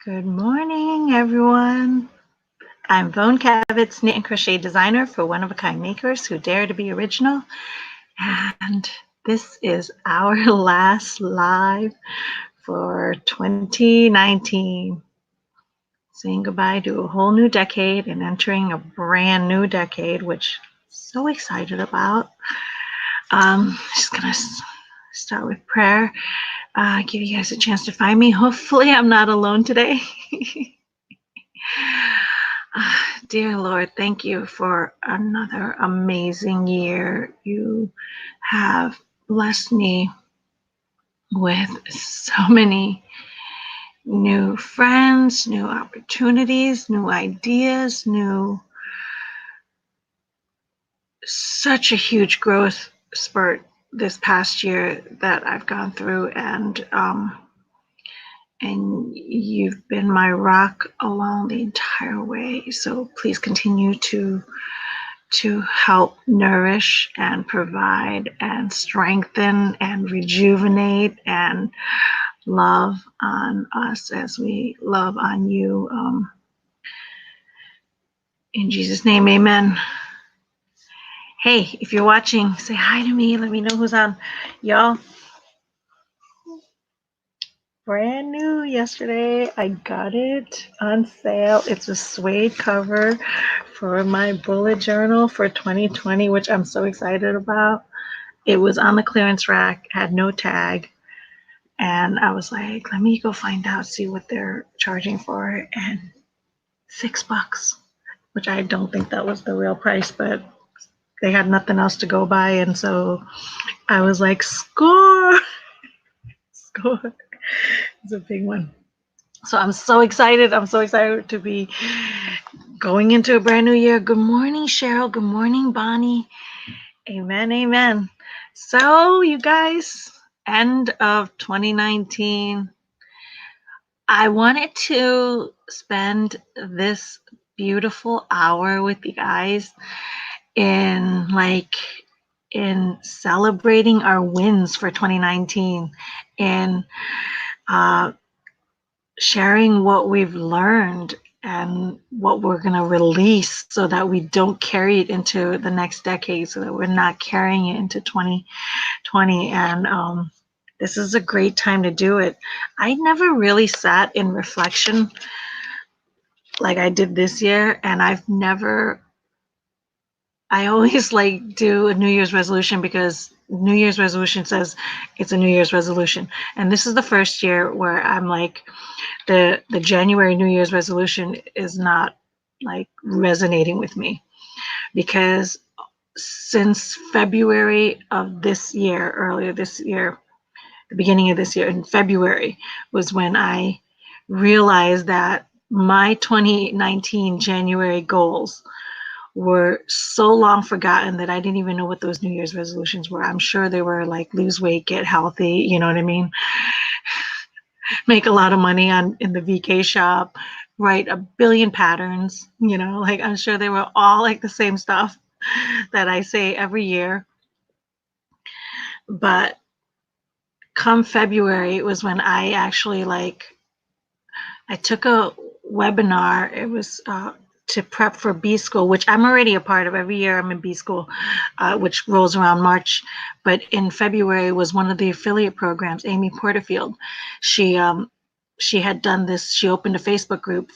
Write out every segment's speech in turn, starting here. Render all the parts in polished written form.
Good morning, everyone. I'm Vone Kevitz, knit and crochet designer for one-of-a-kind makers who dare to be original. And this is our last live for 2019. Saying goodbye to a whole new decade and entering a brand new decade, which I'm so excited about. Just gonna start with prayer. Give you guys a chance to find me. Hopefully I'm not alone today. Dear Lord, thank you for another amazing year. You have blessed me with so many new friends, new opportunities, new ideas, such a huge growth spurt this past year that I've gone through, and you've been my rock along the entire way. So please continue to help nourish and provide and strengthen and rejuvenate and love on us as we love on you. In Jesus' name, amen. Hey, if you're watching, say hi to me. Let me know who's on. Y'all, brand new yesterday. I got it on sale. It's a suede cover for my bullet journal for 2020, which I'm so excited about. It was on the clearance rack, had no tag. And I was like, let me go find out, see what they're charging for it. And $6, which I don't think that was the real price, but they had nothing else to go by. And so I was like, score, score. It's a big one. So I'm so excited. I'm so excited to be going into a brand new year. Good morning, Cheryl. Good morning, Bonnie. Amen, amen. So you guys, end of 2019. I wanted to spend this beautiful hour with you guys in celebrating our wins for 2019 and sharing what we've learned and what we're going to release so that we don't carry it into the next decade, so that we're not carrying it into 2020. And this is a great time to do it. I never really sat in reflection like I did this year, and I always do a New Year's resolution because New Year's resolution says it's a New Year's resolution. And this is the first year where I'm like, the January New Year's resolution is not resonating with me, because since February of this year, earlier this year, the beginning of this year in February was when I realized that my 2019 January goals were so long forgotten that I didn't even know what those New Year's resolutions were. I'm sure they were like lose weight, get healthy, you know what I mean? Make a lot of money in the VK shop, write a billion patterns, I'm sure they were all like the same stuff that I say every year. But come February was when I actually I took a webinar. It was to prep for B School, which I'm already a part of. Every year I'm in B School, which rolls around March. But in February was one of the affiliate programs, Amy Porterfield. She had done this. She opened a Facebook group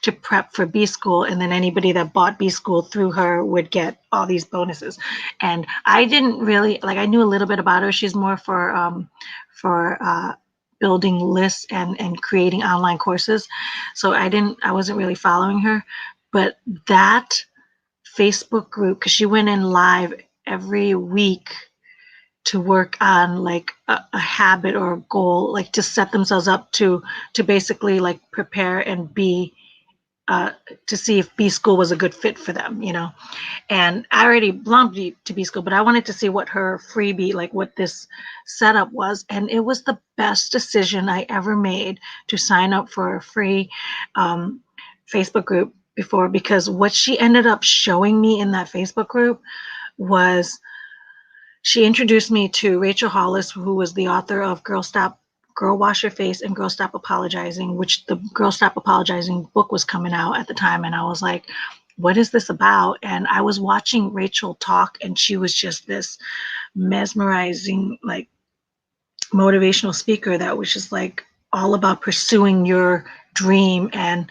to prep for B School, and then anybody that bought B School through her would get all these bonuses. And I didn't really I knew a little bit about her. She's more for building lists and creating online courses. So I wasn't really following her. But that Facebook group, because she went in live every week to work on a habit or a goal, to set themselves up to basically prepare and be to see if B School was a good fit for them, And I already belonged to B School, but I wanted to see what her freebie, what this setup was. And it was the best decision I ever made to sign up for a free Facebook group before, because what she ended up showing me in that Facebook group was, she introduced me to Rachel Hollis, who was the author of Girl Stop Girl Wash Your Face and Girl Stop Apologizing, which the Girl Stop Apologizing book was coming out at the time. And I was like, what is this about? And I was watching Rachel talk, and she was just this mesmerizing, like, motivational speaker that was just like all about pursuing your dream and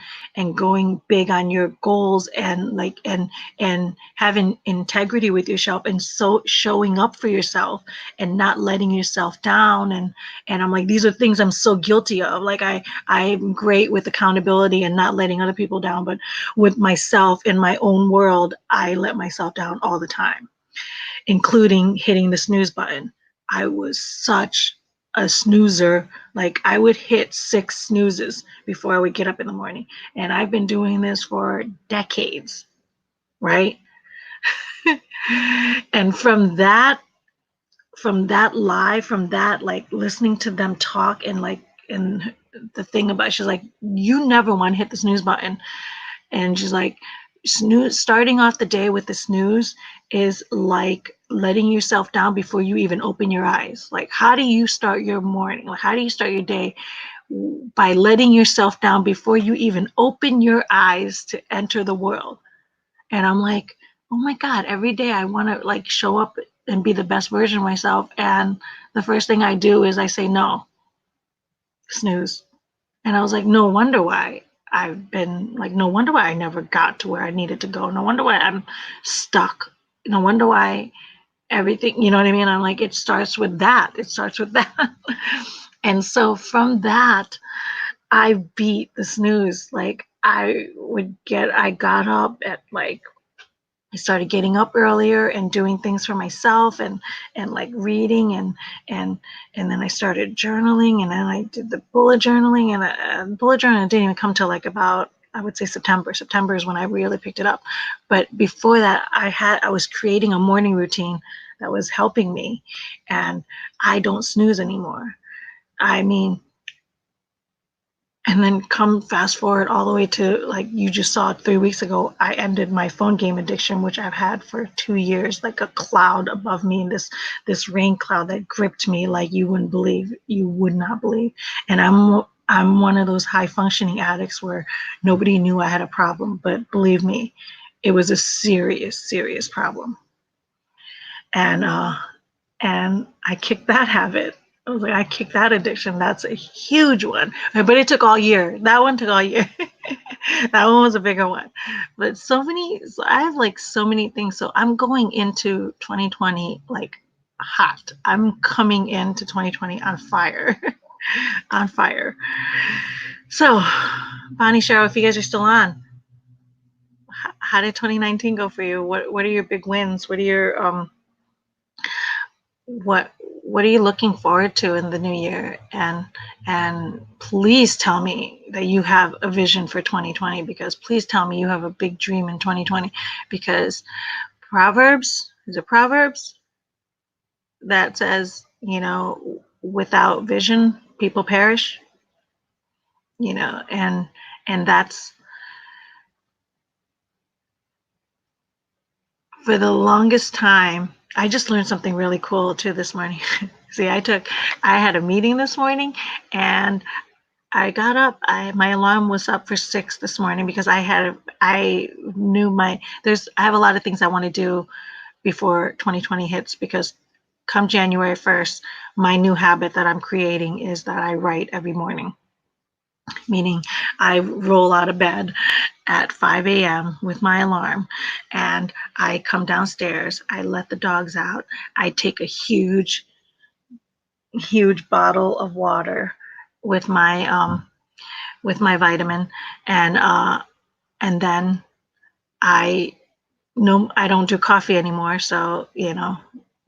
going big on your goals, and like and having integrity with yourself, and so showing up for yourself and not letting yourself down. And I'm like, these are things I'm so guilty of. Like, I'm great with accountability and not letting other people down, but with myself in my own world, I let myself down all the time, including hitting the snooze button. I was such a snoozer. Like, I would hit 6 snoozes before I would get up in the morning. And I've been doing this for decades, right? And from that, like, listening to them talk, and like, and the thing about, she's like, you never want to hit the snooze button. And she's like, starting off the day with the snooze is like letting yourself down before you even open your eyes. Like, how do you start your morning? Like, how do you start your day? By letting yourself down before you even open your eyes to enter the world. And I'm like, oh my God, every day I want to like show up and be the best version of myself. And the first thing I do is I say, no, snooze. And I was like, no wonder why no wonder why I never got to where I needed to go. No wonder why I'm stuck. No wonder why everything, you know what I mean? I'm like, it starts with that. It starts with that. And so from that, I beat the snooze. Like, I got up at like, I started getting up earlier and doing things for myself, and like reading, and then I started journaling, and then I did the bullet journaling, and bullet journaling didn't even come till like about, I would say, September. September is when I really picked it up. But before that, I was creating a morning routine that was helping me, and I don't snooze anymore. I mean, and then come fast forward all the way to, like, you just saw 3 weeks ago, I ended my phone game addiction, which I've had for 2 years, like a cloud above me, this rain cloud that gripped me like you would not believe. And I'm one of those high functioning addicts where nobody knew I had a problem, but believe me, it was a serious, serious problem. And I kicked that habit. I was like, I kicked that addiction. That's a huge one. But it took all year. That one took all year. That one was a bigger one. But so I have like so many things. So I'm going into 2020 like hot. I'm coming into 2020 on fire. On fire. So, Bonnie, Cheryl, if you guys are still on, how did 2019 go for you? What are your big wins? What are your what are you looking forward to in the new year? And please tell me that you have a vision for 2020, because please tell me you have a big dream in 2020, because is it Proverbs that says, without vision people perish, and that's, for the longest time. I just learned something really cool too this morning. See, I had a meeting this morning, and I got up. My alarm was up for 6 this morning, because I have a lot of things I want to do before 2020 hits, because come January 1st, my new habit that I'm creating is that I write every morning. Meaning I roll out of bed at 5 a.m. with my alarm, and I come downstairs, I let the dogs out, I take a huge bottle of water with my vitamin, and then I don't do coffee anymore. So,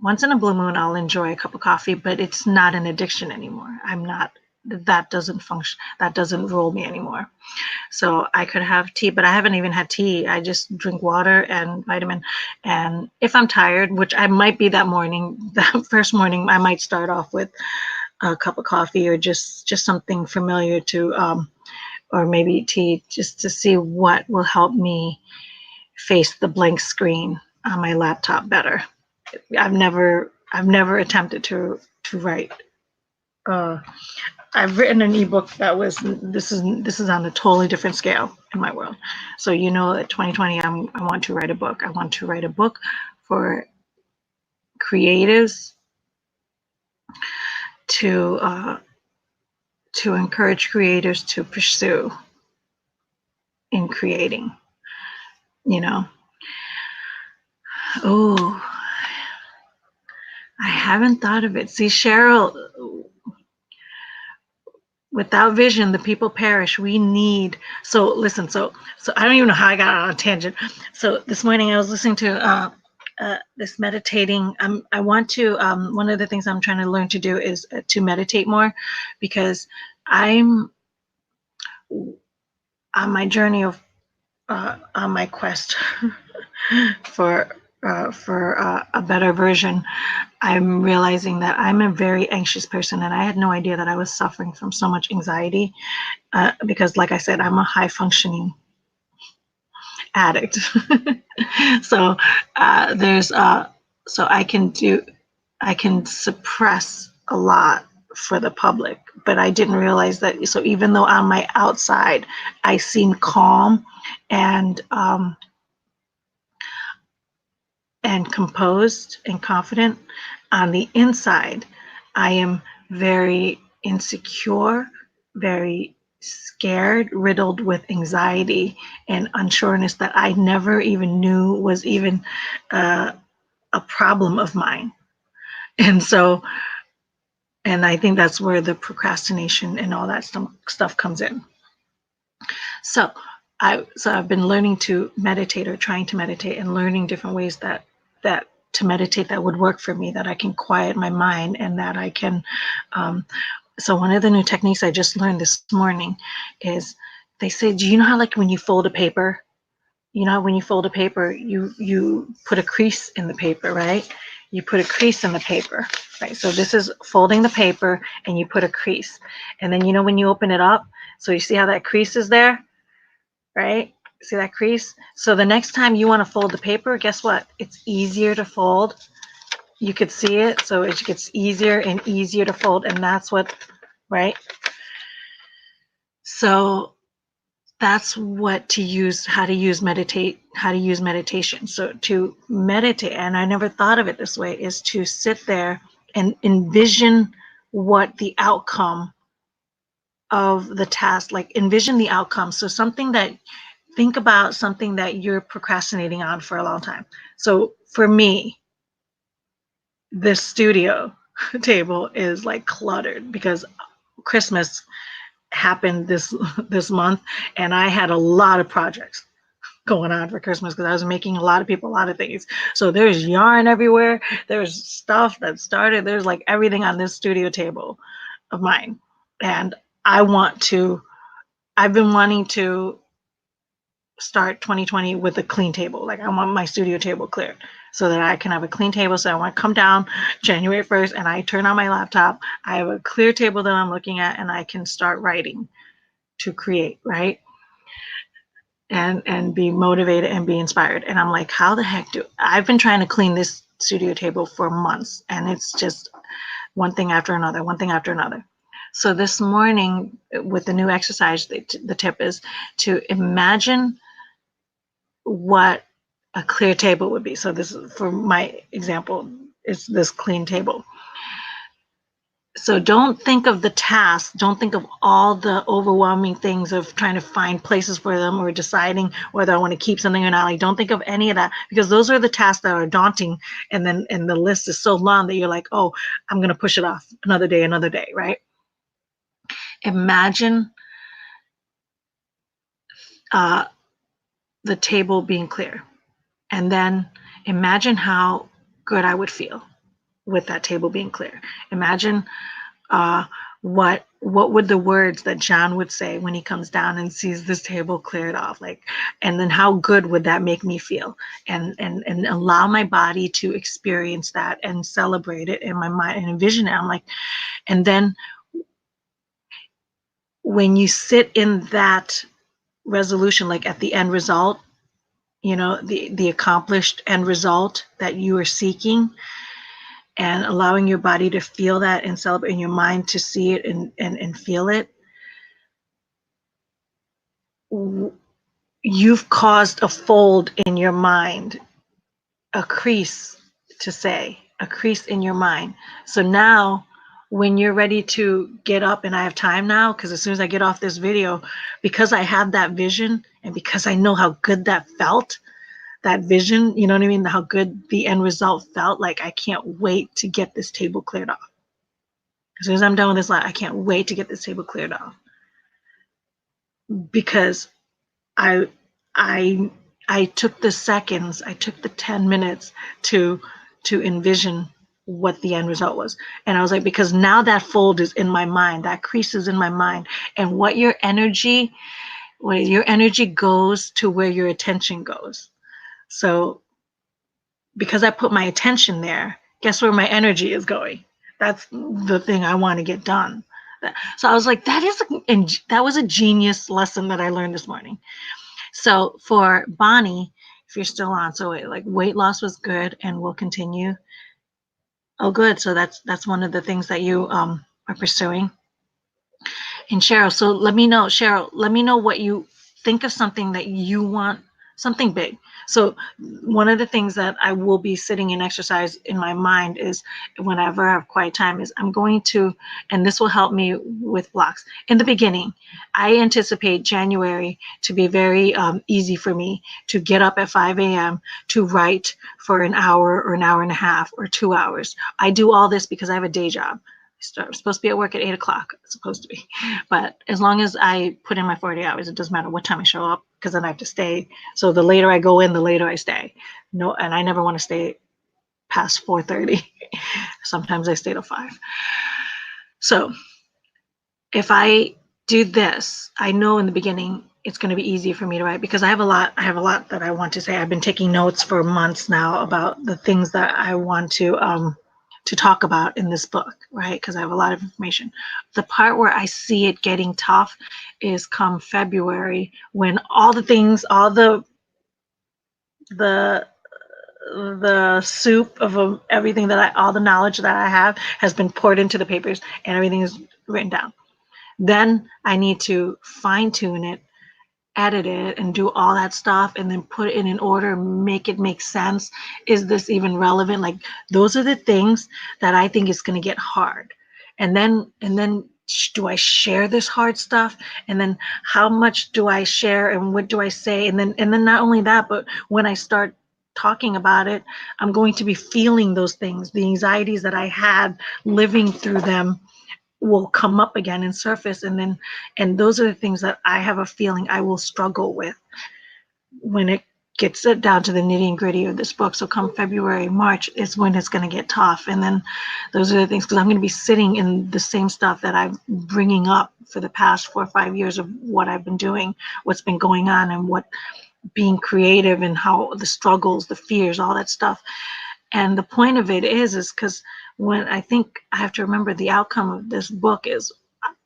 once in a blue moon, I'll enjoy a cup of coffee, but it's not an addiction anymore. That doesn't function. That doesn't rule me anymore. So I could have tea, but I haven't even had tea. I just drink water and vitamin. And if I'm tired, which I might be that morning, that first morning, I might start off with a cup of coffee, or just something familiar to, or maybe tea, just to see what will help me face the blank screen on my laptop better. I've never attempted to write uh, I've written an ebook that was this is on a totally different scale in my world. So you know that 2020 I want to write a book. I want to write a book for creatives to encourage creators to pursue in creating. You know, oh, I haven't thought of it. See, Cheryl, without vision, the people perish. We need. So listen. So I don't even know how I got on a tangent. So this morning I was listening to this meditating. I want to. One of the things I'm trying to learn to do is to meditate more, because I'm on my journey of on my quest for a better version. I'm realizing that I'm a very anxious person, and I had no idea that I was suffering from so much anxiety, because, like I said, I'm a high functioning addict. So there's so I can suppress a lot for the public, but I didn't realize that. So even though on my outside I seem calm and composed and confident, on the inside, I am very insecure, very scared, riddled with anxiety and unsureness that I never even knew was even a problem of mine. And so, and I think that's where the procrastination and all that stuff comes in. So I've been learning to meditate, or trying to meditate, and learning different ways that to meditate that would work for me, that I can quiet my mind, and that I can. So one of the new techniques I just learned this morning is, they say, do you know how, like, when you fold a paper, when you fold a paper, you put a crease in the paper, right? You put a crease in the paper, right? So this is folding the paper, and you put a crease, and then when you open it up, so you see how that crease is there, right? See that crease? So the next time you want to fold the paper, guess what? It's easier to fold. You could see it, so it gets easier and easier to fold, and that's what, right? So that's what to use, how to use meditation. So to meditate, and I never thought of it this way, is to sit there and envision what the outcome of the task, like envision the outcome. So think about something that you're procrastinating on for a long time. So for me, this studio table is like cluttered because Christmas happened this month, and I had a lot of projects going on for Christmas because I was making a lot of people a lot of things. So there's yarn everywhere. There's stuff that started. There's like everything on this studio table of mine. And I've been wanting to start 2020 with a clean table. Like, I want my studio table cleared so that I can have a clean table. So I want to come down January 1st and I turn on my laptop. I have a clear table that I'm looking at, and I can start writing to create, right? And be motivated and be inspired. And I'm like, how the heck I've been trying to clean this studio table for months, and it's just one thing after another, one thing after another. So this morning with the new exercise, the tip is to imagine what a clear table would be. So this is, for my example, is this clean table. So don't think of the task. Don't think of all the overwhelming things of trying to find places for them, or deciding whether I want to keep something or not. Like, don't think of any of that, because those are the tasks that are daunting. And the list is so long that you're like, oh, I'm going to push it off another day, right? Imagine the table being clear, and then imagine how good I would feel with that table being clear. Imagine what would the words that John would say when he comes down and sees this table cleared off, like, and then how good would that make me feel, and allow my body to experience that and celebrate it in my mind and envision it. I'm like, and then when you sit in that resolution, like at the end result, the accomplished end result that you are seeking, and allowing your body to feel that and celebrate, in your mind to see it and feel it, you've caused a fold in your mind, a crease, a crease in your mind. So now when you're ready to get up, and I have time now, because as soon as I get off this video, because I have that vision and because I know how good that felt, that vision, you know what I mean? How good the end result felt. Like, I can't wait to get this table cleared off. As soon as I'm done with this live, I can't wait to get this table cleared off, because I I I took the seconds, I took the 10 minutes to envision what the end result was. And I was like, because now that fold is in my mind, that crease is in my mind. And where your energy goes to where your attention goes. So because I put my attention there, guess where my energy is going? That's the thing I want to get done. So I was like, that was a genius lesson that I learned this morning. So for Bonnie, if you're still on, so like weight loss was good and will continue. Oh, good. So that's one of the things that you are pursuing. And Cheryl, let me know what you think of, something that you want, something big. So one of the things that I will be sitting in exercise in my mind is, whenever I have quiet time, is I'm going to, and this will help me with blocks. In the beginning, I anticipate January to be very easy for me to get up at 5 a.m. to write for an hour or an hour and a half or 2 hours. I do all this because I have a day job. I'm supposed to be at work at 8 o'clock. It's supposed to be. But as long as I put in my 40 hours, it doesn't matter what time I show up, because then I have to stay. So the later I go in, the later I stay. No, and I never want to stay past 4:30. Sometimes I stay till 5. So if I do this, I know in the beginning it's going to be easy for me to write, because I have a lot that I want to say. I've been taking notes for months now about the things that I want to talk about in this book, right? Because I have a lot of information. The part where I see it getting tough is come February, when all the things, all the soup of everything all the knowledge that I have has been poured into the papers and everything is written down. Then I need to fine tune it, edit it, and do all that stuff, and then put it in an order, make it make sense. Is this even relevant? Like, those are the things that I think is going to get hard. And then do I share this hard stuff? And then how much do I share, and what do I say? And then not only that, but when I start talking about it, I'm going to be feeling those things, the anxieties that I had living through them will come up again and surface, and those are the things that I have a feeling I will struggle with when it gets down to the nitty gritty of this book. So come February, March is when it's going to get tough. And then those are the things, because I'm going to be sitting in the same stuff that I'm bringing up for the past 4 or 5 years of what I've been doing, what's been going on, and what being creative, and how the struggles, the fears, all that stuff. And the point of it is because when I think I have to remember, the outcome of this book is,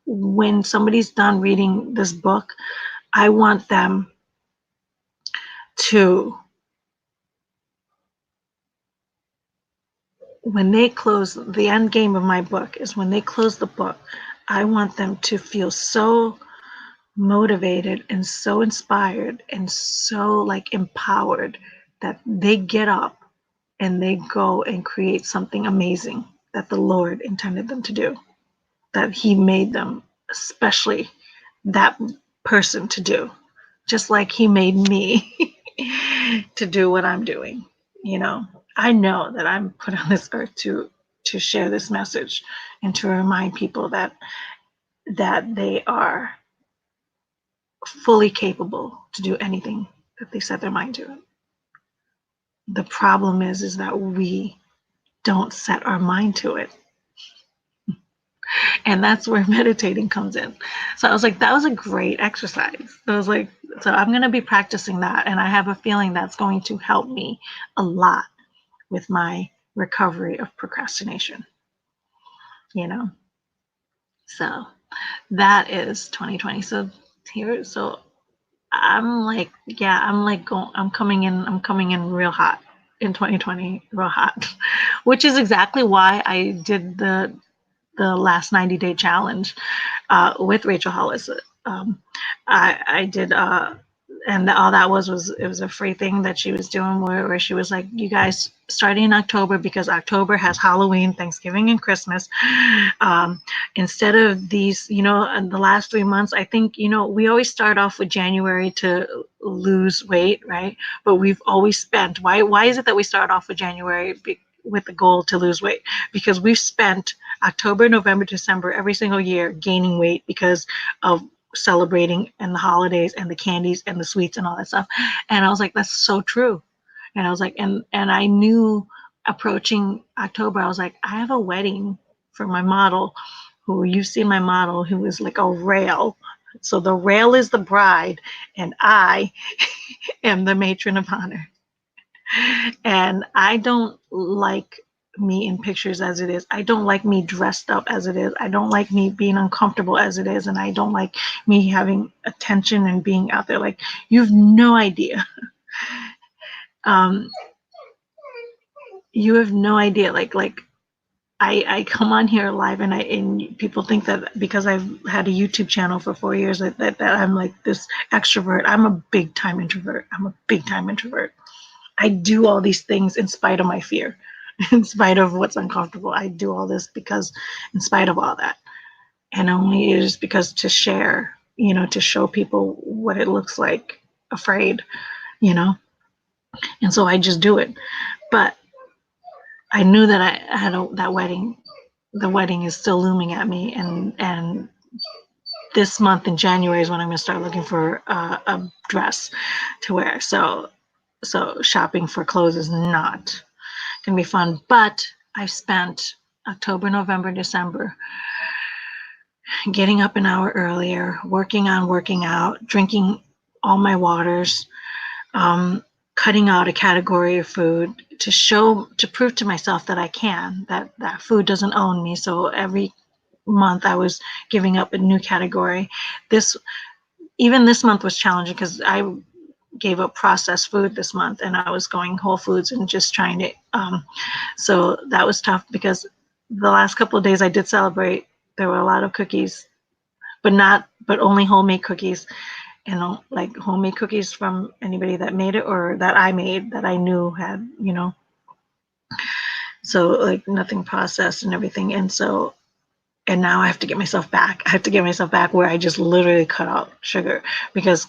when somebody's done reading this book, I want them to, when they close, the end game of my book is when they close the book, I want them to feel so motivated and so inspired and so like empowered that they get up and they go and create something amazing that the Lord intended them to do, that He made them, especially that person, to do, just like He made me to do what I'm doing. You know, I know that I'm put on this earth to share this message and to remind people that they are fully capable to do anything that they set their mind to. The problem is that we don't set our mind to it. And that's where meditating comes in. So I was like, that was a great exercise. I was like, so I'm going to be practicing that. And I have a feeling that's going to help me a lot with my recovery of procrastination, you know? So that is 2020. So I'm like, yeah, I'm coming in real hot. in 2020 real hot, which is exactly why I did the last 90-day challenge with Rachel Hollis. Um, I did, and all that was it was a free thing that she was doing where she was like, you guys, starting in October, because October has Halloween, Thanksgiving, and Christmas. Instead of these, in the last 3 months, I think, we always start off with January to lose weight, right? But we've always spent, why is it that we start off with January with the goal to lose weight? Because we've spent October, November, December every single year gaining weight because of celebrating and the holidays and the candies and the sweets and all that stuff. And I was like, that's so true. And I was like, and I knew approaching October, I was like, I have a wedding for my model, who you've seen my model, who is like a rail. So the rail is the bride, and I am the matron of honor. And I don't like me in pictures as it is. I don't like me dressed up as it is. I don't like me being uncomfortable as it is. And I don't like me having attention and being out there. Like, you have no idea. Um, you have no idea. Like I come on here live, and people think that because I've had a YouTube channel for 4 years that I'm like this extrovert. I'm a big time introvert. I do all these things in spite of my fear, in spite of what's uncomfortable. I do all this because, in spite of all that, and only is because to share, to show people what it looks like afraid, and so I just do it. But I knew that I had that wedding. The wedding is still looming at me, and this month in January is when I'm going to start looking for a dress to wear. So shopping for clothes is not going to be fun. But I spent October, November, December getting up an hour earlier, working out, drinking all my waters, cutting out a category of food to prove to myself that I can, that food doesn't own me. So every month I was giving up a new category. Even this month was challenging because I gave up processed food this month, and I was going Whole Foods and just trying to. So that was tough because the last couple of days I did celebrate. There were a lot of cookies, but only homemade cookies, and like homemade cookies from anybody that made it or that I made that I knew had, so like nothing processed and everything. And now I have to get myself back. I have to get myself back where I just literally cut out sugar, because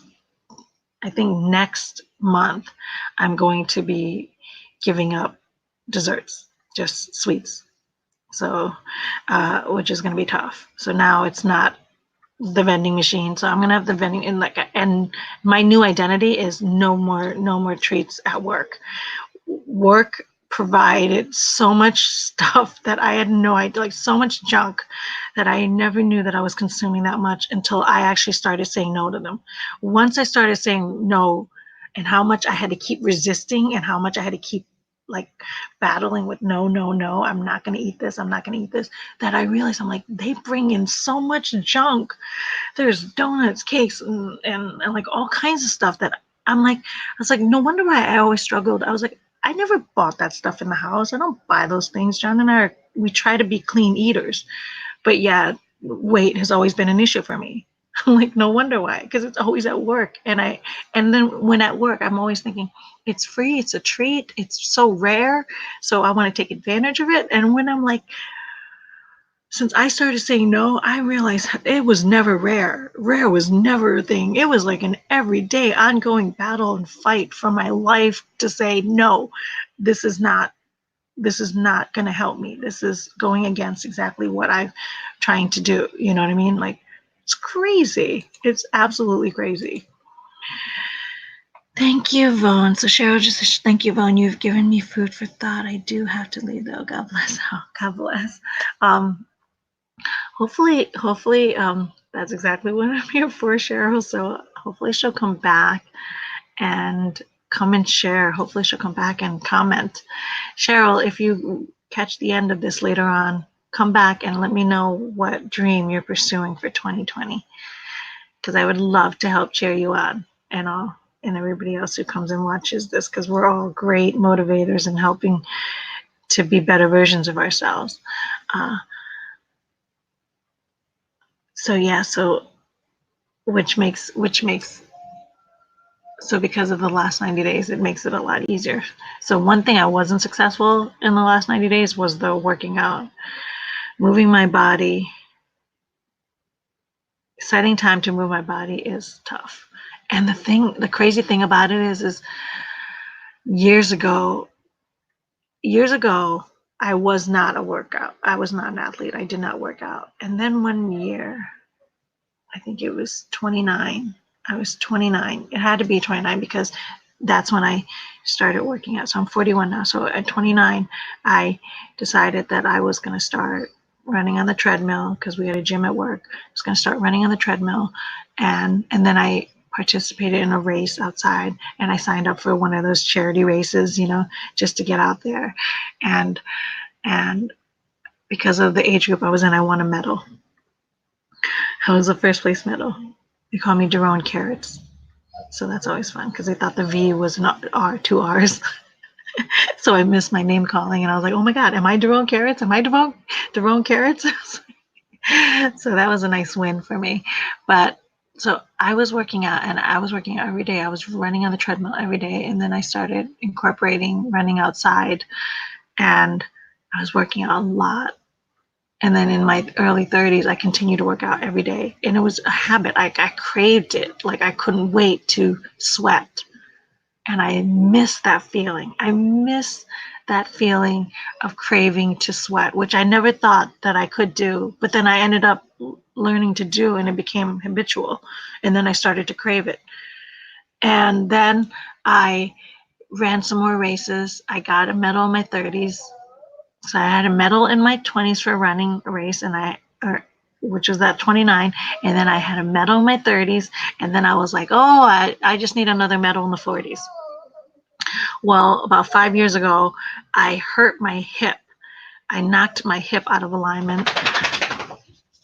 I think next month I'm going to be giving up desserts, just sweets. So, which is going to be tough. So now it's not the vending machine. So I'm going to have the vending and my new identity is no more treats at work. Work provided so much stuff that I had no idea, like so much junk that I never knew that I was consuming that much until I actually started saying no to them. Once I started saying no, and how much I had to keep resisting and how much I had to keep like battling with no, I'm not going to eat this, that I realized I'm like, they bring in so much junk. There's donuts, cakes, and like all kinds of stuff that I was like, no wonder why I always struggled. I was like, I never bought that stuff in the house. I don't buy those things. John and we try to be clean eaters. But yeah, weight has always been an issue for me. I'm like, no wonder why, because it's always at work. And then when at work, I'm always thinking, it's free, it's a treat, it's so rare, so I want to take advantage of it. And when I'm like, since I started saying no, I realized it was never rare. Rare was never a thing. It was like an everyday ongoing battle and fight for my life to say, no, this is not going to help me. This is going against exactly what I'm trying to do. You know what I mean? Like, it's crazy. It's absolutely crazy. Thank you, Vone. So Cheryl just says, thank you, Vone. You've given me food for thought. I do have to leave though. God bless. Oh, God bless. Hopefully, that's exactly what I'm here for, Cheryl. So hopefully she'll come back and come and share. Hopefully she'll come back and comment. Cheryl, if you catch the end of this later on, come back and let me know what dream you're pursuing for 2020, because I would love to help cheer you on and all. and everybody else who comes and watches this, because we're all great motivators and helping to be better versions of ourselves. So yeah, so which makes so because of the last 90 days, it makes it a lot easier. So one thing I wasn't successful in the last 90 days was the working out, moving my body. Setting time to move my body is tough. And the crazy thing about it is years ago, I was not a workout. I was not an athlete. I did not work out. And then one year, I think it was 29. I was 29. It had to be 29 because that's when I started working out. So I'm 41 now. So at 29, I decided that I was going to start running on the treadmill because we had a gym at work. I was going to start running on the treadmill. And then I participated in a race outside, and I signed up for one of those charity races, just to get out there. And because of the age group I was in, I won a medal. I was a first place medal. They call me Jerome Kevitz. So that's always fun because they thought the V was an R, two R's. So I missed my name calling, and I was like, oh my God, am I Jerome Kevitz? Am I Jerome Kevitz? So that was a nice win for me. But so I was working out, and I was working out every day. I was running on the treadmill every day. And then I started incorporating running outside, and I was working out a lot. And then in my early 30s, I continued to work out every day. And it was a habit. I craved it. Like I couldn't wait to sweat. And I miss that feeling. I miss that feeling of craving to sweat, which I never thought that I could do. But then I ended up learning to do, and it became habitual. And then I started to crave it. And then I ran some more races. I got a medal in my 30s. So I had a medal in my 20s for running a race, which was at 29. And then I had a medal in my 30s. And then I was like, oh, I just need another medal in the 40s. Well, about 5 years ago, I hurt my hip. I knocked my hip out of alignment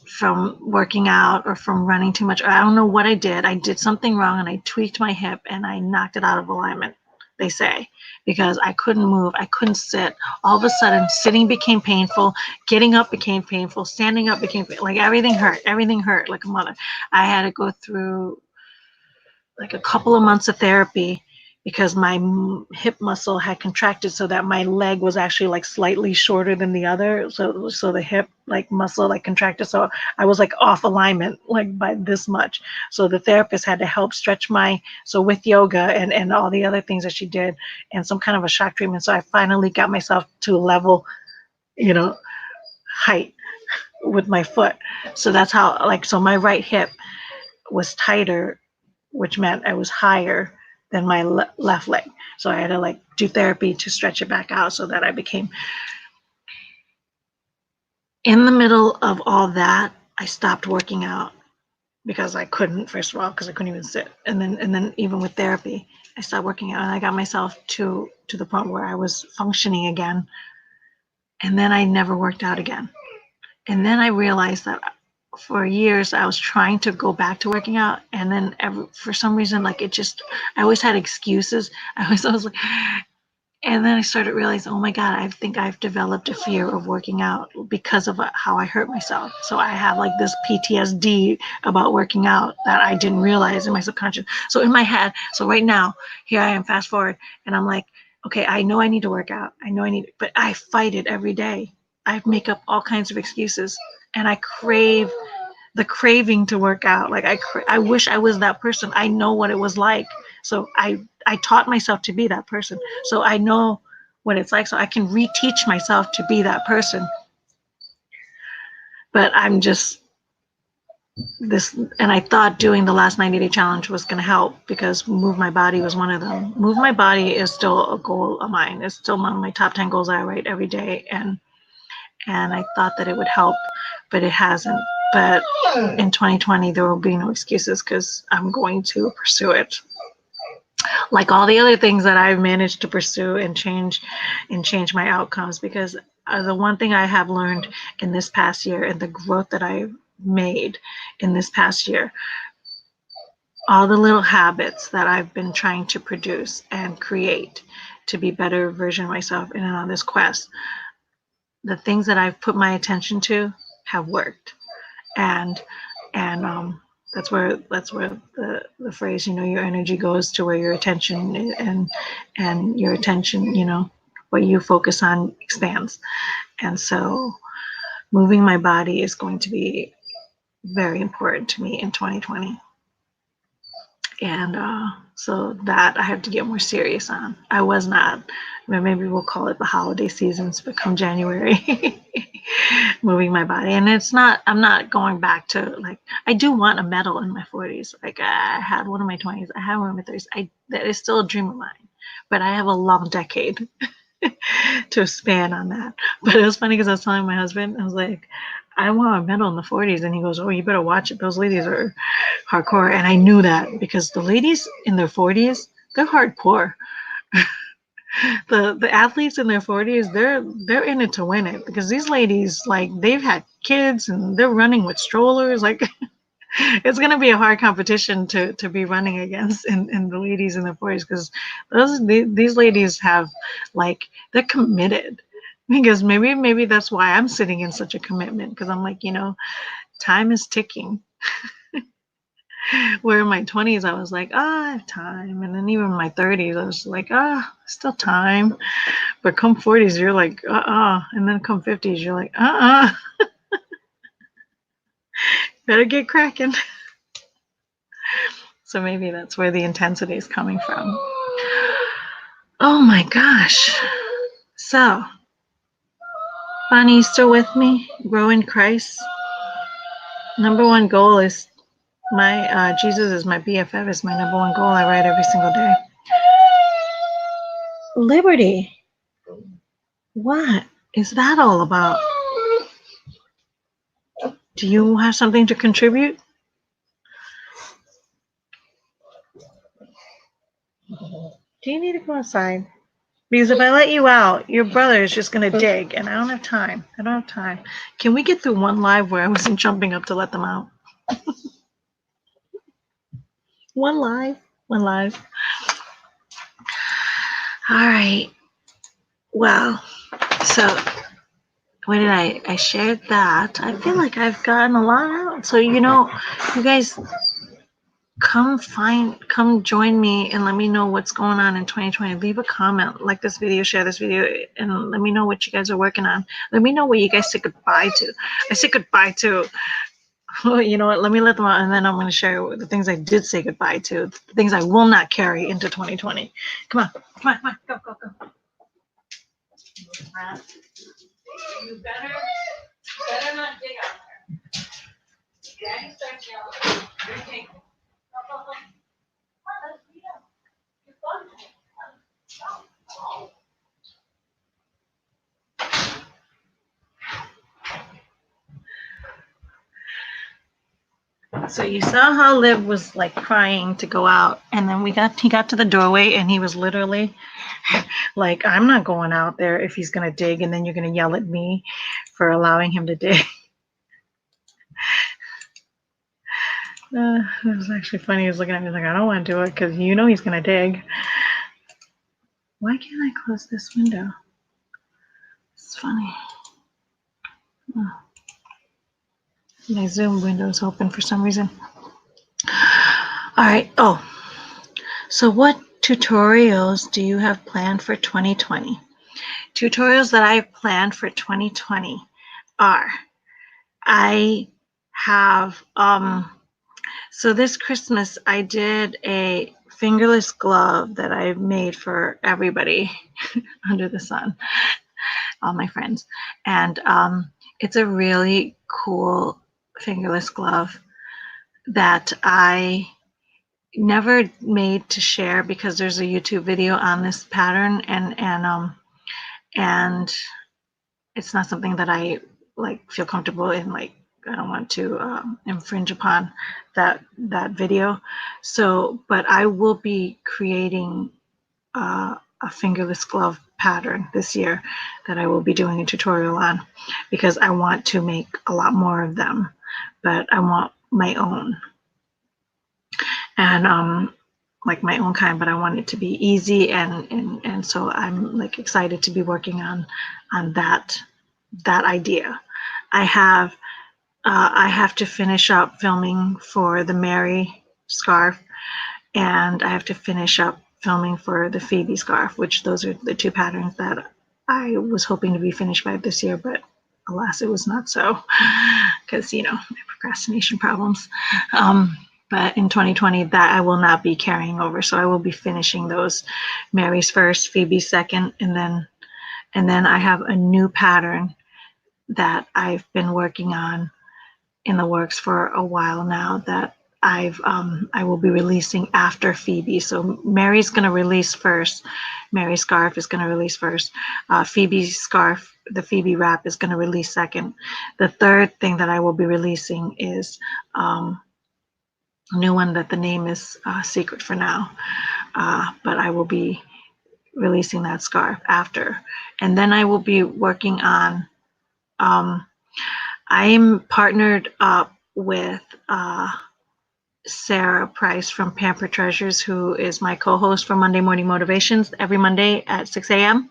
from working out or from running too much. I don't know what I did. I did something wrong, and I tweaked my hip, and I knocked it out of alignment, they say, because I couldn't move. I couldn't sit. All of a sudden, sitting became painful. Getting up became painful. Standing up became like everything hurt. Everything hurt like a mother. I had to go through like a couple of months of therapy because my hip muscle had contracted so that my leg was actually like slightly shorter than the other. So the hip like muscle like contracted. So I was like off alignment like by this much. So the therapist had to help stretch so with yoga and all the other things that she did and some kind of a shock treatment. So I finally got myself to a level, height with my foot. So that's how so my right hip was tighter, which meant I was higher than my left leg. So I had to do therapy to stretch it back out so that I became. In the middle of all that, I stopped working out because I couldn't, first of all, because I couldn't even sit. And then even with therapy, I stopped working out, and I got myself to the point where I was functioning again. And then I never worked out again. And then I realized that for years I was trying to go back to working out, and then for some reason I always had excuses. I was like, and then I started realizing, oh my God, I think I've developed a fear of working out because of how I hurt myself. So I have this PTSD about working out that I didn't realize in my subconscious. So in my head, so right now, here I am, fast forward, and I'm like, okay, I know I need to work out. But I fight it every day. I make up all kinds of excuses, and I crave the craving to work out. I wish I was that person. I know what it was like. So I taught myself to be that person. So I know what it's like. So I can reteach myself to be that person. But I'm just and I thought doing the last 90-day challenge was going to help because move my body was one of them. Move my body is still a goal of mine. It's still one of my top 10 goals I write every day. And I thought that it would help, but it hasn't. But in 2020, there will be no excuses because I'm going to pursue it. Like all the other things that I've managed to pursue and change my outcomes, because the one thing I have learned in this past year and the growth that I've made in this past year all the little habits that I've been trying to produce and create to be better version of myself and on this quest, the things that I've put my attention to have worked. And that's where the phrase, your energy goes to where your attention, and your attention, what you focus on expands. And so moving my body is going to be very important to me in 2020. And so that I have to get more serious on. I was not. Maybe we'll call it the holiday seasons, but come January, moving my body. And I'm not going back to, I do want a medal in my 40s. Like I had one in my 20s. I have one in my 30s. That is still a dream of mine, but I have a long decade to span on that. But it was funny because I was telling my husband, I was like, I want a medal in the 40s. And he goes, oh, you better watch it. Those ladies are hardcore. And I knew that because the ladies in their 40s, they're hardcore. The athletes in their 40s, they're in it to win it, because these ladies, they've had kids and they're running with strollers. It's going to be a hard competition to be running against in the ladies in their 40s, because these ladies have, they're committed. Because maybe that's why I'm sitting in such a commitment, because I'm like, time is ticking. Where in my 20s, I was like, I have time. And then even in my 30s, I was like, still time. But come 40s, you're like, And then come 50s, you're like, better get cracking. So maybe that's where the intensity is coming from. Oh my gosh. So, Bonnie, you still with me? Grow in Christ. Number one goal is my Jesus is my BFF, is my number one goal. I write every single day. Liberty. What is that all about? Do you have something to contribute? Do you need to go outside? Because if I let you out, your brother is just going to dig, and I don't have time. Can we get through one live where I wasn't jumping up to let them out? One live. All right. Well, so what did I shared that. I feel like I've gotten a lot out. So, you guys, come join me and let me know what's going on in 2020. Leave a comment, like this video, share this video, and let me know what you guys are working on. Let me know what you guys said goodbye to. I said goodbye to. Well, you know what? Let me let them out, and then I'm going to share the things I did say goodbye to, the things I will not carry into 2020. Come on, go. You better not dig out there. Daddy starts yelling. You're taking. Go. Let's beat up. You're fun. So you saw how Liv was crying to go out, and then he got to the doorway, and he was literally like, I'm not going out there if he's gonna dig, and then you're gonna yell at me for allowing him to dig. It was actually funny. He was looking at me like, I don't want to do it because he's gonna dig. Why can't I close this window? It's funny. Oh. My Zoom window is open for some reason. All right. Oh, so what tutorials do you have planned for 2020? Tutorials that I have planned for 2020 are, I have, so this Christmas I did a fingerless glove that I made for everybody under the sun, all my friends. And it's a really cool fingerless glove that I never made to share because there's a YouTube video on this pattern, and it's not something that I feel comfortable in. I don't want to infringe upon that video. So, but I will be creating a fingerless glove pattern this year that I will be doing a tutorial on, because I want to make a lot more of them, but I want my own. and like my own kind, but I want it to be easy, and so I'm like excited to be working on that idea. I have to finish up filming for the Mary scarf, and I have to finish up filming for the Phoebe scarf, which those are the two patterns that I was hoping to be finished by this year, but alas, it was not so, because my procrastination problems. But in 2020, that I will not be carrying over, so I will be finishing those. Mary's first, Phoebe's second, and then I have a new pattern that I've been working on in the works for a while now that I will be releasing after Phoebe. So Mary's going to release first. Mary's scarf is going to release first. Phoebe's scarf, the Phoebe wrap, is going to release second. The third thing that I will be releasing is a new one that the name is secret for now, but I will be releasing that scarf after. And then I will be working on, I'm partnered up with Sarah Price from Pamper Treasures, who is my co-host for Monday Morning Motivations every Monday at 6 a.m.,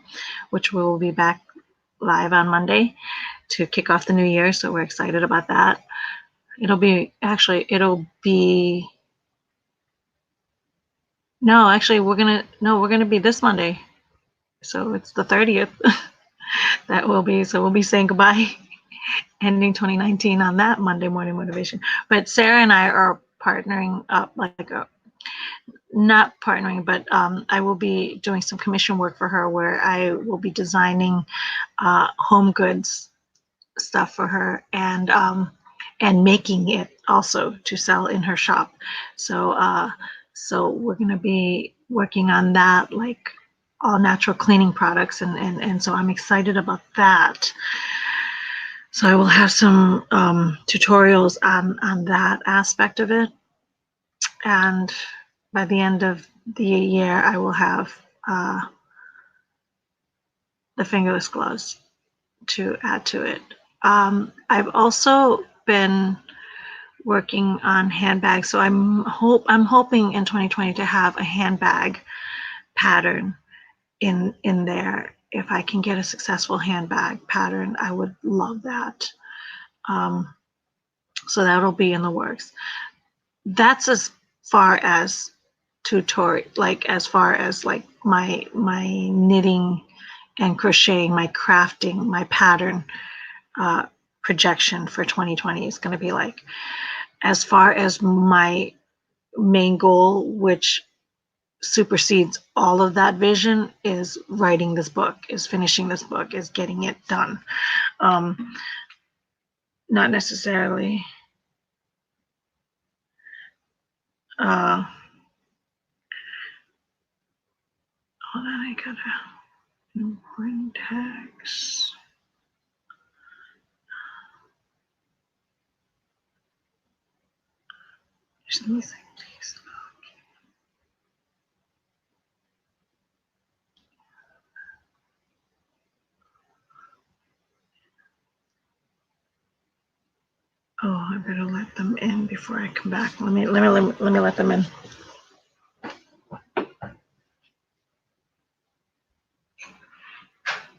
which we will be back live on Monday to kick off the new year. So we're excited about that. It'll be we're gonna be this Monday. So it's the 30th. We'll be saying goodbye, ending 2019 on that Monday Morning Motivation. But Sarah and I are partnering up, not partnering, but I will be doing some commission work for her where I will be designing home goods stuff for her, and making it also to sell in her shop. So we're going to be working on that, like all natural cleaning products, and so I'm excited about that. So I will have some tutorials on that aspect of it, and by the end of the year, I will have the fingerless gloves to add to it. I've also been working on handbags, so I'm hoping in 2020 to have a handbag pattern in there. If I can get a successful handbag pattern, I would love that. So that'll be in the works. That's as far as tutorial, as far as my knitting and crocheting, my crafting, my pattern projection for 2020 is going to be like. As far as my main goal, which supersedes all of that vision, is writing this book, is finishing this book, is getting it done. Not necessarily hold on, I gotta important text. Just let me think, please. Oh, I better let them in before I come back. Let me let them in.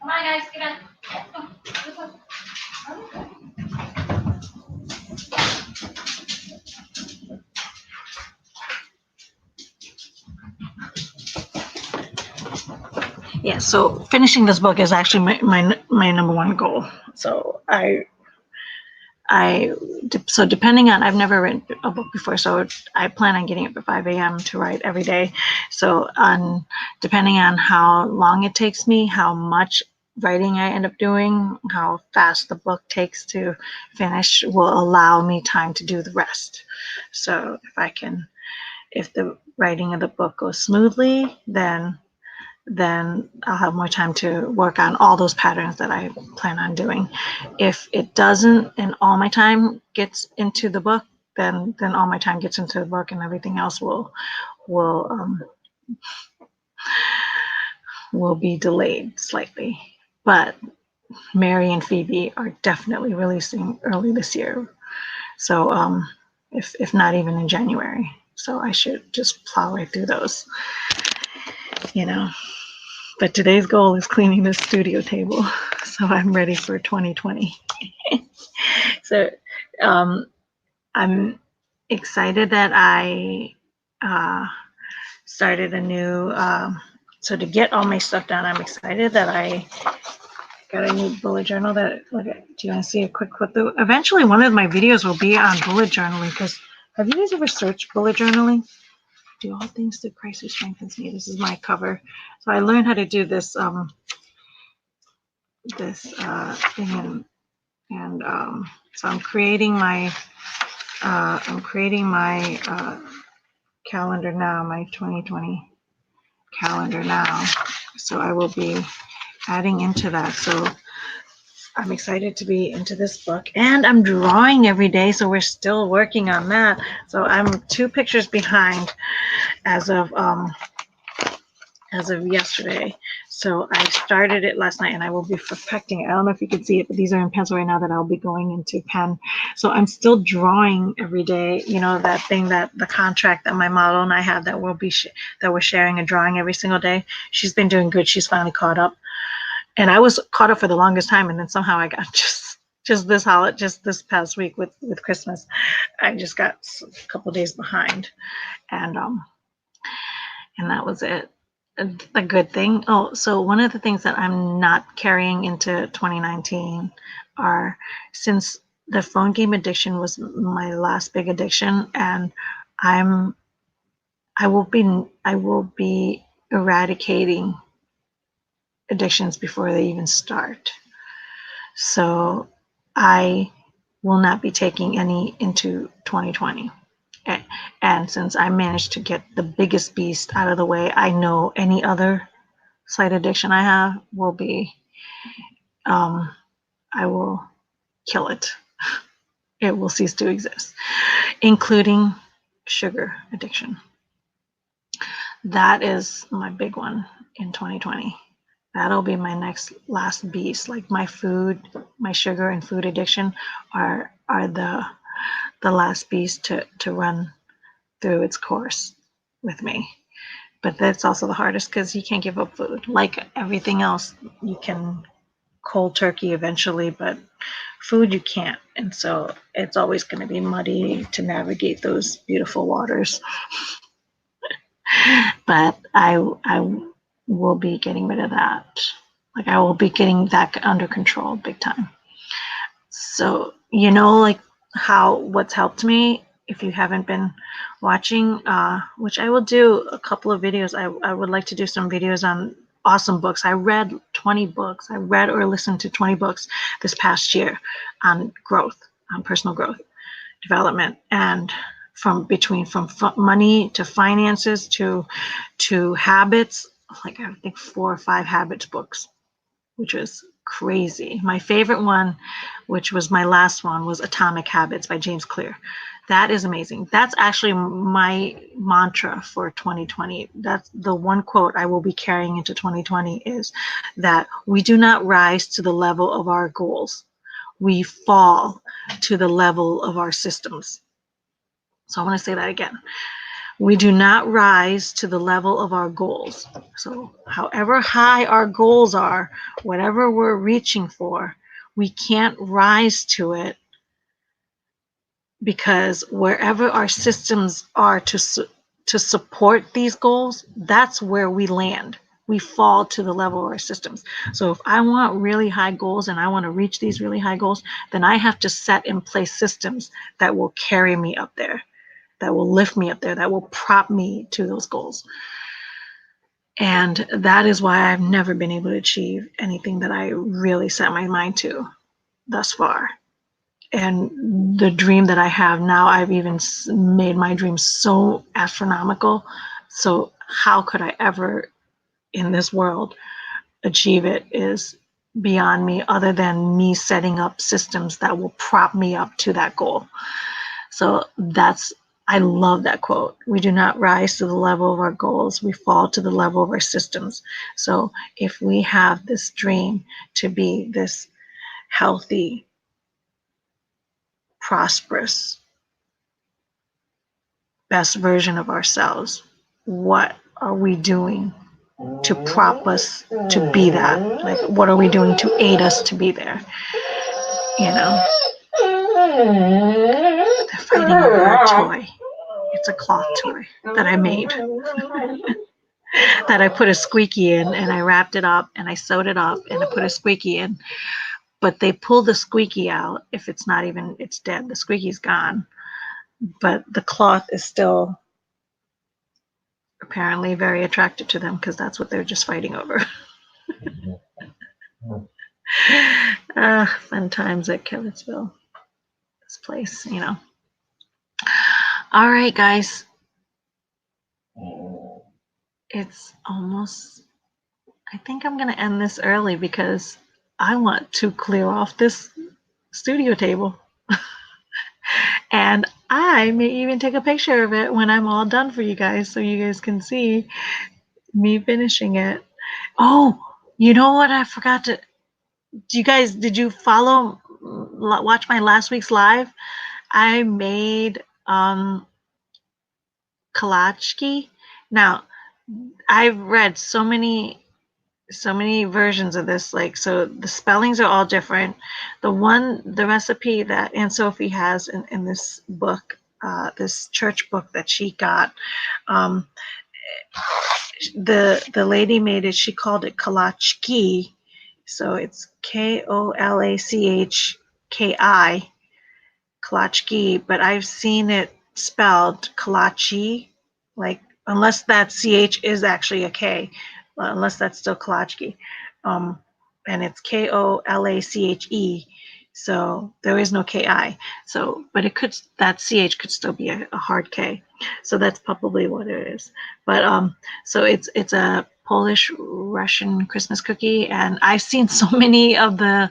Come on, guys, get in. Yeah, so finishing this book is actually my number one goal. So so depending on, I've never written a book before, so I plan on getting up at 5 a.m. to write every day. So depending on how long it takes me, how much writing I end up doing, how fast the book takes to finish, will allow me time to do the rest. So if the writing of the book goes smoothly, then I'll have more time to work on all those patterns that I plan on doing. If it doesn't, and all my time gets into the book, then all my time gets into the book, and everything else will be delayed slightly. But Mary and Phoebe are definitely releasing early this year. So if not even in January. So I should just plow right through those, you know. But today's goal is cleaning the studio table. So I'm ready for 2020. So I'm excited that I started a new, so to get all my stuff done, I'm excited that I got a new bullet journal that, look at, do you want to see a quick clip? Eventually one of my videos will be on bullet journaling, because have you guys ever searched bullet journaling? Do all things through Christ who strengthens me. This is my cover. So I learned how to do this thing, and so I'm creating my calendar now, my 2020 calendar now. So I will be adding into that. So I'm excited to be into this book, and I'm drawing every day. So we're still working on that. So I'm 2 pictures behind as of yesterday. So I started it last night, and I will be perfecting it. I don't know if you can see it, but these are in pencil right now that I'll be going into pen. So I'm still drawing every day. You know, that thing, that the contract that my model and I have, that we'll be that we're sharing a drawing every single day. She's been doing good. She's finally caught up, and I was caught up for the longest time, and then somehow I got just this past week with Christmas, I just got a couple days behind, and that was it. A good thing. Oh, so one of the things that I'm not carrying into 2019 are, since the phone game addiction was my last big addiction, and I will be eradicating addictions before they even start. So I will not be taking any into 2020. And since I managed to get the biggest beast out of the way, I know any other slight addiction I have will be, I will kill it. It will cease to exist, including sugar addiction. That is my big one in 2020. That'll be my last beast. Like my sugar and food addiction are the last beast to run through its course with me. But that's also the hardest, because you can't give up food. Like everything else, you can cold turkey eventually, but food you can't. And so it's always going to be muddy to navigate those beautiful waters. But I will be getting rid of that. Like I will be getting that under control big time. So, you know, like what's helped me, if you haven't been watching, which I will do a couple of videos. I would like to do some videos on awesome books. I read 20 books. I read or listened to 20 books this past year on growth, on personal growth, development, and from money to finances to habits, like I think 4 or 5 habits books, which was crazy. My favorite one, which was my last one, was Atomic Habits by James Clear. That is amazing. That's actually my mantra for 2020. That's the one quote I will be carrying into 2020, is that we do not rise to the level of our goals. We fall to the level of our systems. So I want to say that again. We do not rise to the level of our goals. So however high our goals are, whatever we're reaching for, we can't rise to it, because wherever our systems are to support these goals, that's where we land. We fall to the level of our systems. So if I want really high goals and I want to reach these really high goals, then I have to set in place systems that will carry me up there, that will lift me up there, that will prop me to those goals. And that is why I've never been able to achieve anything that I really set my mind to thus far. And the dream that I have now, I've even made my dream so astronomical. So how could I ever in this world achieve it is beyond me, other than me setting up systems that will prop me up to that goal. So I love that quote. We do not rise to the level of our goals. We fall to the level of our systems. So if we have this dream to be this healthy, prosperous, best version of ourselves. What are we doing to prop us to be that? Like, what are we doing to aid us to be there? You know, they're fighting over a toy. It's a cloth toy that I made. That I put a squeaky in, and I wrapped it up and I sewed it up and I put a squeaky in. But they pull the squeaky out if it's not even, it's dead. The squeaky's gone. But the cloth is still apparently very attractive to them because that's what they're just fighting over. Fun times at Kevitzville. This place, you know. All right, guys. It's almost, I think I'm going to end this early because I want to clear off this studio table. And I may even take a picture of it when I'm all done for you guys so you guys can see me finishing it. Oh, you know what I forgot to, did you watch my last week's live? I made kalachki. Now, I've read so many versions of this, like, so the spellings are all different. The recipe that Aunt Sophie has in this book, this church book that she got, the lady made it, she called it kalachki, so it's KOLACHKI, kalachki, but I've seen it spelled kalachi, like, unless that CH is actually a K, unless that's still kalachki, and it's KOLACHE, so there is no KI. So, but it could, that CH could still be a hard K. So that's probably what it is. But so it's a Polish Russian Christmas cookie, and I've seen so many of the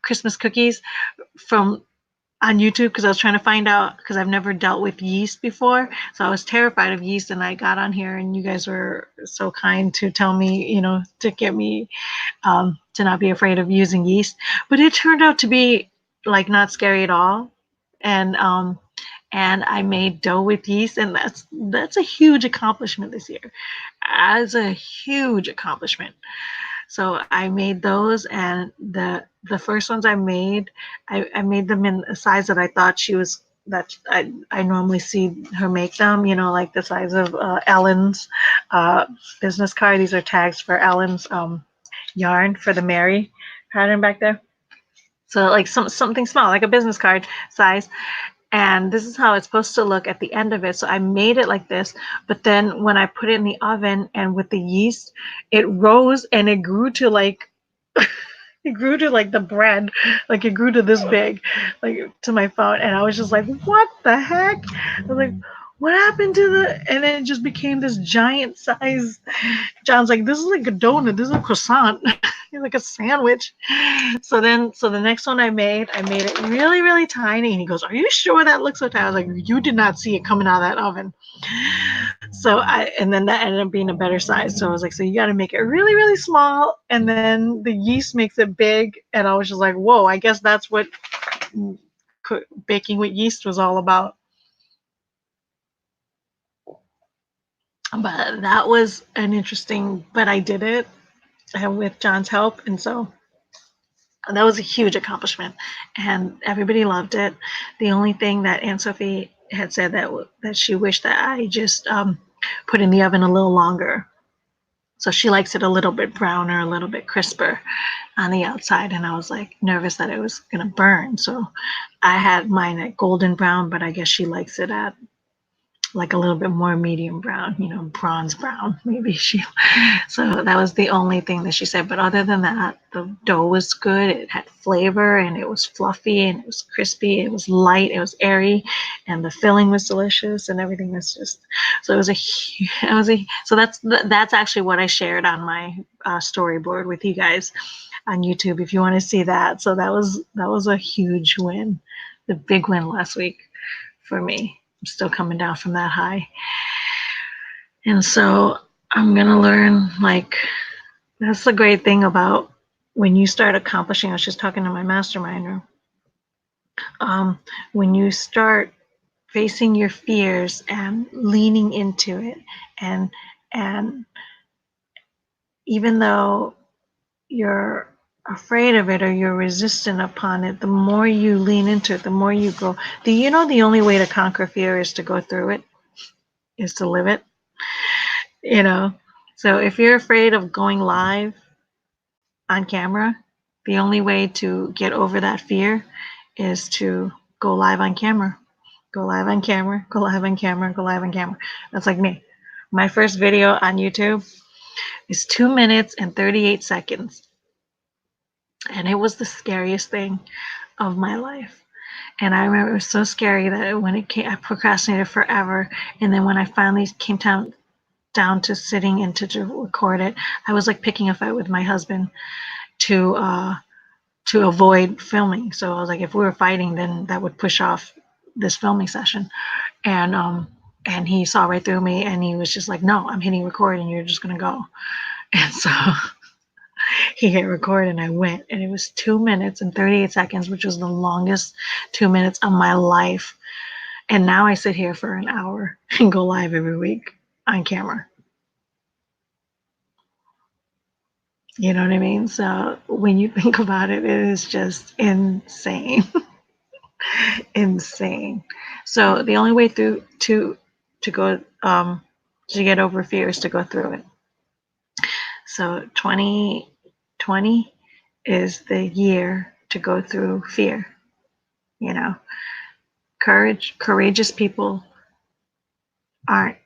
Christmas cookies from on YouTube because I was trying to find out, because I've never dealt with yeast before, so I was terrified of yeast, and I got on here and you guys were so kind to tell me, you know, to get me to not be afraid of using yeast. But it turned out to be like not scary at all, and I made dough with yeast, and that's a huge accomplishment this year. As a huge accomplishment. So I made those, and the first ones I made them in a size that I thought that I normally see her make them, you know, like the size of Ellen's business card. These are tags for Ellen's yarn for the Mary pattern back there. So like something small, like a business card size. And this is how it's supposed to look at the end of it. So I made it like this, but then when I put it in the oven and with the yeast, it rose and it grew to like the bread, like it grew to this big, like to my phone. And I was just like, what the heck? I was like, what happened to and then it just became this giant size. John's like, this is like a donut, this is a croissant. Like a sandwich. So the next one I made it really, really tiny. And he goes, are you sure that looks so tiny? I was like, you did not see it coming out of that oven. So and then that ended up being a better size. So I was like, so you got to make it really, really small. And then the yeast makes it big. And I was just like, whoa, I guess that's what baking with yeast was all about. But that was an interesting, but I did it with John's help. And so that was a huge accomplishment, and everybody loved it. The only thing that Aunt Sophie had said that she wished that I just put in the oven a little longer. So she likes it a little bit browner, a little bit crisper on the outside. And I was like nervous that it was going to burn. So I had mine at golden brown, but I guess she likes it at like a little bit more medium brown, you know, bronze brown, maybe so that was the only thing that she said. But other than that, the dough was good. It had flavor, and it was fluffy, and it was crispy, it was light, it was airy, and the filling was delicious, and everything was just, so so that's actually what I shared on my storyboard with you guys on YouTube if you want to see that. So that was a huge win, the big win last week for me. I'm still coming down from that high. And so I'm going to learn, like, that's the great thing about when you start accomplishing. I was just talking to my masterminder. When you start facing your fears and leaning into it, and even though you're afraid of it or you're resistant upon it, the more you lean into it, the more you go. Do you know the only way to conquer fear is to go through it, is to live it? You know? So if you're afraid of going live on camera, the only way to get over that fear is to go live on camera. Go live on camera, go live on camera, go live on camera. That's like me. My first video on YouTube is 2 minutes and 38 seconds. And it was the scariest thing of my life. And I remember it was so scary that when it came, I procrastinated forever. And then when I finally came down to sitting and to record it, I was like picking a fight with my husband to avoid filming. So I was like, if we were fighting, then that would push off this filming session. And he saw right through me, and he was just like, no, I'm hitting record and you're just gonna go. And so he hit record and I went, and it was 2 minutes and 38 seconds, which was the longest 2 minutes of my life. And now I sit here for an hour and go live every week on camera. You know what I mean? So when you think about it, it is just insane. Insane. So the only way through to go to get over fear is to go through it. So 2020 is the year to go through fear. You know, courageous people aren't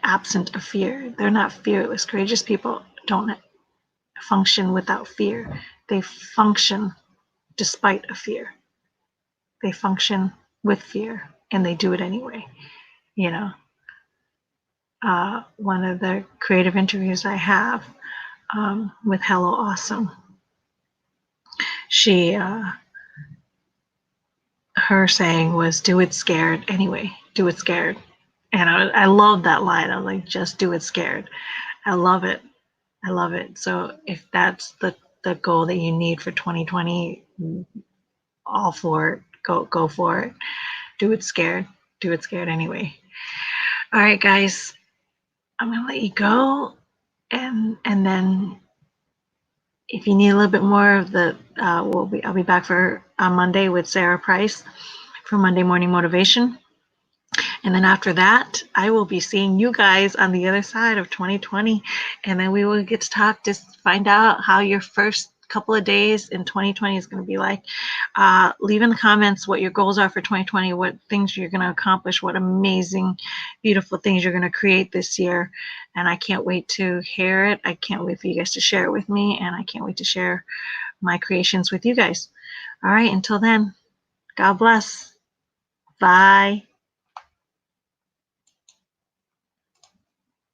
absent of fear. They're not fearless. Courageous people don't function without fear. They function despite a fear. They function with fear, and they do it anyway. You know, one of the creative interviews I have with Hello Awesome, she her saying was, do it scared anyway, do it scared. And I love that line. I was like, just do it scared. I love it. I love it. So if that's the goal that you need for 2020, all for it. Go for it. Do it scared. Do it scared anyway. All right, guys, I'm gonna let you go, and then if you need a little bit more of the, I'll be back on Monday with Sarah Price for Monday Morning Motivation. And then after that, I will be seeing you guys on the other side of 2020. And then we will get to talk, just find out how your first couple of days in 2020 is going to be like. Leave in the comments what your goals are for 2020, what things you're going to accomplish, what amazing, beautiful things you're going to create this year. And I can't wait to hear it. I can't wait for you guys to share it with me. And I can't wait to share my creations with you guys. All right, until then, God bless. Bye.